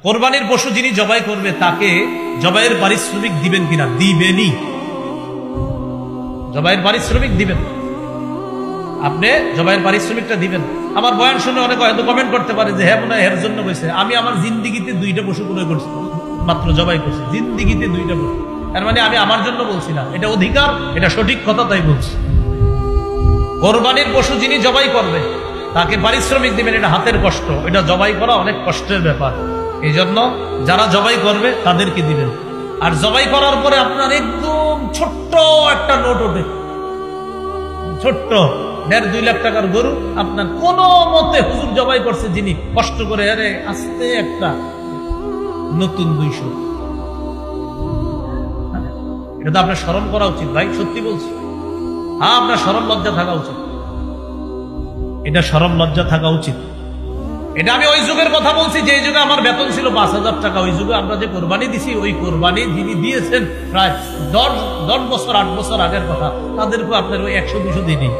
কোরবানির পশু যিনি জবাই করবে তাকে জবাইয়ের পারিশ্রমিক দিবেন কিনা? দিবেনই। জবাইয়ের পারিশ্রমিক দিবেন, আপনি জবাইয়ের পারিশ্রমিকটা দিবেন। আমার বয়ান শুনে অনেকে হয়তো কমেন্ট করতে পারে যে হ্যাঁ মনে হয় এর জন্য বলছে। আমি আমার জিন্দিগিতে 2টা পশু ক্রয় করছি, মাত্র জবাই করছি জিন্দিগিতে 2টা পশু। তার মানে আমি আমার জন্য বলছি না, এটা অধিকার, এটা সঠিক কথা, তাই বলছি। কোরবানির পশু যিনি জবাই করবে তাকে পারিশ্রমিক দিবেন, এটা হাতের কষ্ট, এটা জবাই করা অনেক কষ্টের ব্যাপার। এই জন্য যারা জবাই করবে তাদেরকে দিবেন। আর জবাই করার পরে আপনার একদম ছোট্ট একটা নোট ওঠে, ছোট্ট 1.5-2 লাখ টাকার গরু আপনার কোন মতে হুজুর জবাই করছে যিনি, কষ্ট করে আরে আস্তে একটা নতুন 200। এটা তো আপনার শরম করা উচিত ভাই, সত্যি বলছি। হ্যাঁ, আপনার শরম লজ্জা থাকা উচিত, এটা শরম লজ্জা থাকা উচিত। এটা আমি ওই যুগের কথা বলছি যে যুগে আমার বেতন ছিল 5,000 টাকা। ওই যুগে আমরা যে কোরবানি দিছি, ওই কোরবানি যিনি দিয়েছেন প্রায় 10 বছর 8 বছর আগের কথা, তাদেরকে আপনার ওই 100-200 দিনই